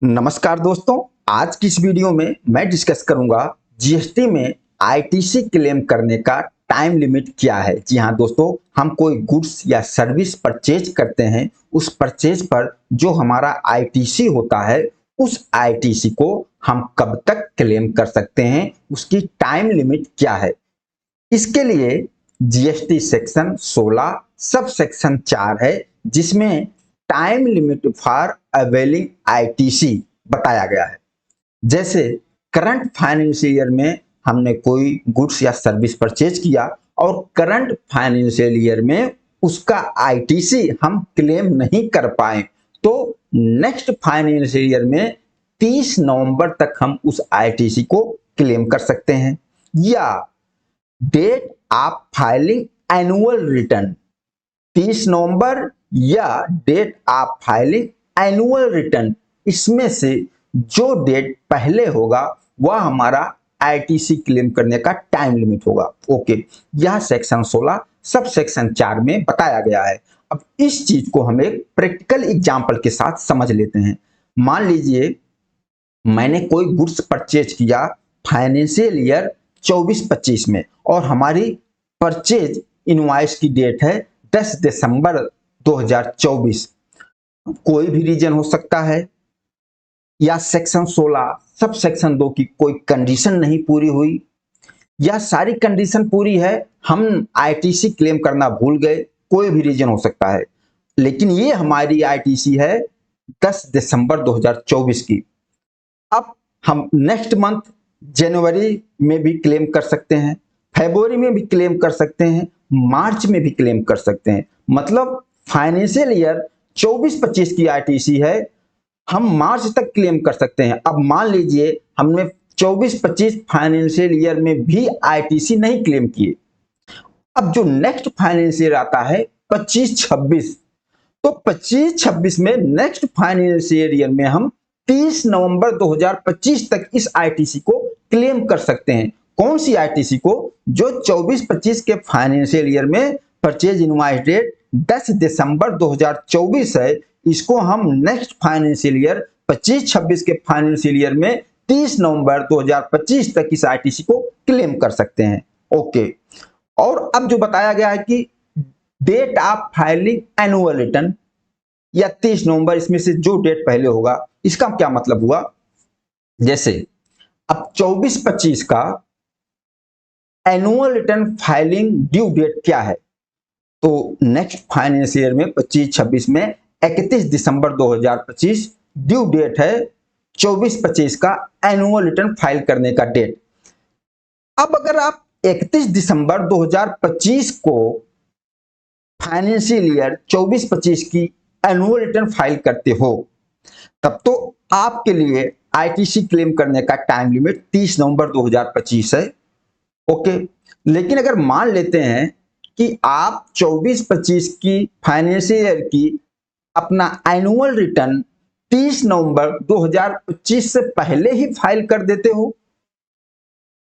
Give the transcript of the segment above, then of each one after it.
नमस्कार दोस्तों, आज की इस वीडियो में मैं डिस्कस करूंगा जीएसटी में आईटीसी क्लेम करने का टाइम लिमिट क्या है। जी हाँ दोस्तों, हम कोई गुड्स या सर्विस परचेज करते हैं, उस परचेज पर जो हमारा आईटीसी होता है, उस आईटीसी को हम कब तक क्लेम कर सकते हैं, उसकी टाइम लिमिट क्या है। इसके लिए जीएसटी सेक्शन 16 सब सेक्शन 4 है, जिसमें time limit for availing ITC बताया गया है। जैसे करंट फाइनेंशियल ईयर में हमने कोई गुड्स या सर्विस परचेज किया और करंट फाइनेंशियल ईयर में उसका आईटीसी हम क्लेम नहीं कर पाए, तो नेक्स्ट फाइनेंशियल ईयर में 30 नवंबर तक हम उस आईटीसी को क्लेम कर सकते हैं। या date of filing annual return 30 नवंबर या date of filing annual return, इसमें से जो डेट पहले होगा वह हमारा आईटीसी क्लेम करने का टाइम लिमिट होगा। ओके, यह सेक्शन 16 सब सेक्शन 4 में बताया गया है। अब इस चीज को हम एक प्रैक्टिकल एग्जांपल के साथ समझ लेते हैं। मान लीजिए मैंने कोई गुड्स परचेज किया फाइनेंशियल ईयर 24-25 में और हमारी परचेज इनवॉइस की डेट है 10 दिसंबर 2024। कोई भी रीजन हो सकता है, या सेक्शन 16 सब सेक्शन 2 की कोई कंडीशन नहीं पूरी हुई, या सारी कंडीशन पूरी है, हम आईटीसी क्लेम करना भूल गए, कोई भी रीजन हो सकता है। लेकिन ये हमारी आईटीसी है 10 दिसंबर 2024 की। अब हम नेक्स्ट मंथ जनवरी में भी क्लेम कर सकते हैं, फरवरी में भी क्लेम कर सकते हैं, मार्च में भी क्लेम कर सकते हैं। मतलब फाइनेंशियल ईयर 24-25 की आईटीसी है, हम मार्च तक क्लेम कर सकते हैं। अब मान लीजिए हमने 24-25 फाइनेंशियल ईयर में भी आईटीसी नहीं क्लेम किए, अब जो नेक्स्ट फाइनेंशियल आता है 25-26, तो 25-26 में नेक्स्ट फाइनेंशियल ईयर में हम 30 नवंबर 2025 तक इस आईटीसी को क्लेम कर सकते हैं। कौन सी आईटीसी को? जो 24-25 के फाइनेंशियल ईयर में परचेज इनवॉइस डेट 10 दिसंबर 2024 है, इसको हम नेक्स्ट फाइनेंशियल ईयर 25-26 के फाइनेंशियल ईयर में 30 नवंबर 2025 तक इस आईटीसी को क्लेम कर सकते हैं। ओके, और अब जो बताया गया है कि date of filing annual return या 30 नवंबर, इसमें से जो डेट पहले होगा, इसका क्या मतलब हुआ? जैसे अब 24-25 का annual return filing due date क्या है, तो नेक्स्ट फाइनेंशियल ईयर में 25-26 में 31 दिसंबर 2025 ड्यू डेट है 24-25 का एनुअल रिटर्न फाइल करने का डेट। अब अगर आप 31 दिसंबर 2025 को फाइनेंशियल ईयर 24-25 की एनुअल रिटर्न फाइल करते हो, तब तो आपके लिए आईटीसी क्लेम करने का टाइम लिमिट 30 नवंबर 2025 है। ओके, लेकिन अगर मान लेते हैं कि आप 24-25 की फाइनेंशियल ईयर की अपना एनुअल रिटर्न 30 नवंबर 2025 से पहले ही फाइल कर देते हो,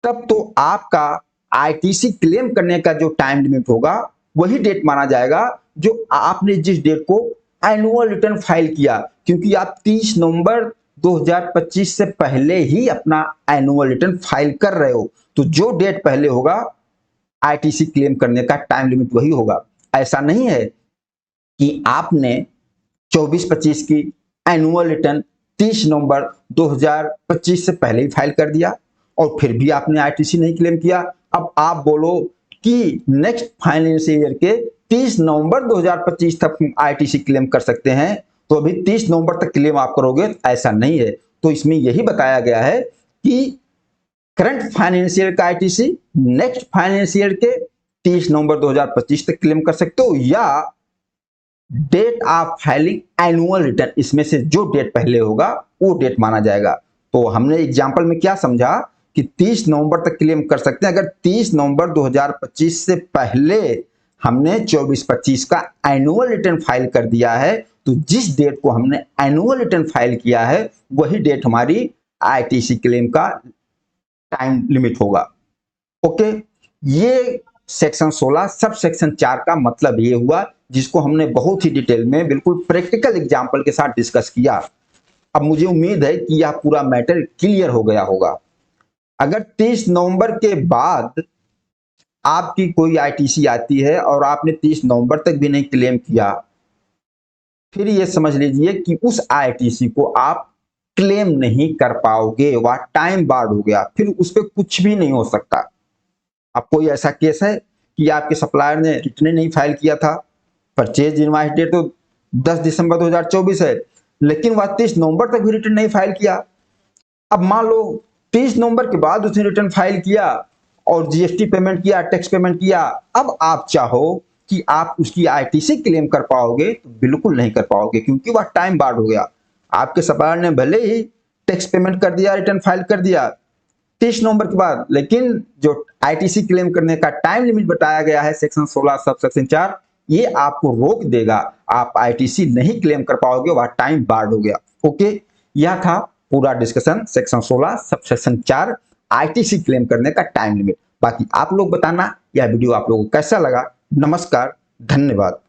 तब तो आपका आईटीसी क्लेम करने का जो टाइम लिमिट होगा वही डेट माना जाएगा जो आपने जिस डेट को एनुअल रिटर्न फाइल किया, क्योंकि आप 30 नवंबर 2025 से पहले ही अपना एनुअल रिटर्न फाइल कर रहे हो, तो जो डेट पहले होगा आईटीसी क्लेम करने का टाइम लिमिट वही होगा। ऐसा नहीं है कि आपने 24-25 की एनुअल रिटर्न 30 नवंबर 2025 से पहले ही फाइल कर दिया और फिर भी आपने आईटीसी नहीं क्लेम किया। अब आप बोलो कि नेक्स्ट फाइनेंशियल ईयर के 30 नवंबर 2025 तक आईटीसी क्लेम कर सकते हैं, तो अभी 30 नवंबर तक क्लेम आप करोगे, ऐसा नहीं है। तो इसमें यही बताया गया है कि करंट फाइनेंशियल का आईटीसी नेक्स्ट फाइनेंशियल के 30 नवंबर 2025 तक क्लेम कर सकते हो, या date of filing annual return, इसमें से जो डेट पहले होगा वो डेट माना जाएगा। तो हमने एग्जांपल में क्या समझा कि 30 नवंबर तक क्लेम कर सकते हैं। अगर 30 नवंबर 2025 से पहले हमने 24-25 का एनुअल रिटर्न फाइल कर दिया है, तो जिस डेट को हमने एनुअल रिटर्न फाइल किया है वही डेट हमारी आईटीसी क्लेम का टाइम लिमिट होगा। ओके, ये सेक्शन 16 सब सेक्शन 4 का मतलब ये हुआ, जिसको हमने बहुत ही डिटेल में बिल्कुल प्रैक्टिकल एग्जांपल के साथ डिस्कस किया। अब मुझे उम्मीद है कि यह पूरा मैटर क्लियर हो गया होगा। अगर 30 नवंबर के बाद आपकी कोई आईटीसी आती है और आपने 30 नवंबर तक भी नहीं क्लेम किया, फिर ये समझ लीजिए कि उस आईटीसी को आप क्लेम नहीं कर पाओगे, वह टाइम बार्ड हो गया, फिर उस पर कुछ भी नहीं हो सकता। अब कोई ऐसा केस है कि आपके सप्लायर ने रिटर्न नहीं फाइल किया था, परचेज इनवॉइस डेट तो 10 दिसंबर 2024 है, लेकिन वह 30 नवंबर तक भी रिटर्न नहीं फाइल किया। अब मान लो 30 नवंबर के बाद उसने रिटर्न फाइल किया और जीएसटी पेमेंट किया, टैक्स पेमेंट किया, अब आप चाहो कि आप उसकी आईटीसी क्लेम कर पाओगे तो बिल्कुल नहीं कर पाओगे, क्योंकि वह टाइम बार्ड हो गया। आपके सप्लायर ने भले ही टैक्स पेमेंट कर दिया, रिटर्न फाइल कर दिया 30 नवंबर के बाद, लेकिन जो आईटीसी क्लेम करने का टाइम लिमिट बताया गया है सेक्शन 16 सब सेक्शन 4, ये आपको रोक देगा, आप आईटीसी नहीं क्लेम कर पाओगे, वह टाइम बार्ड हो गया। ओके, यह था पूरा discussion section 16 sub section 4 ITC claim करने का टाइम लिमिट। बाकी आप लोग बताना यह वीडियो आप लोगों को कैसा लगा। नमस्कार, धन्यवाद।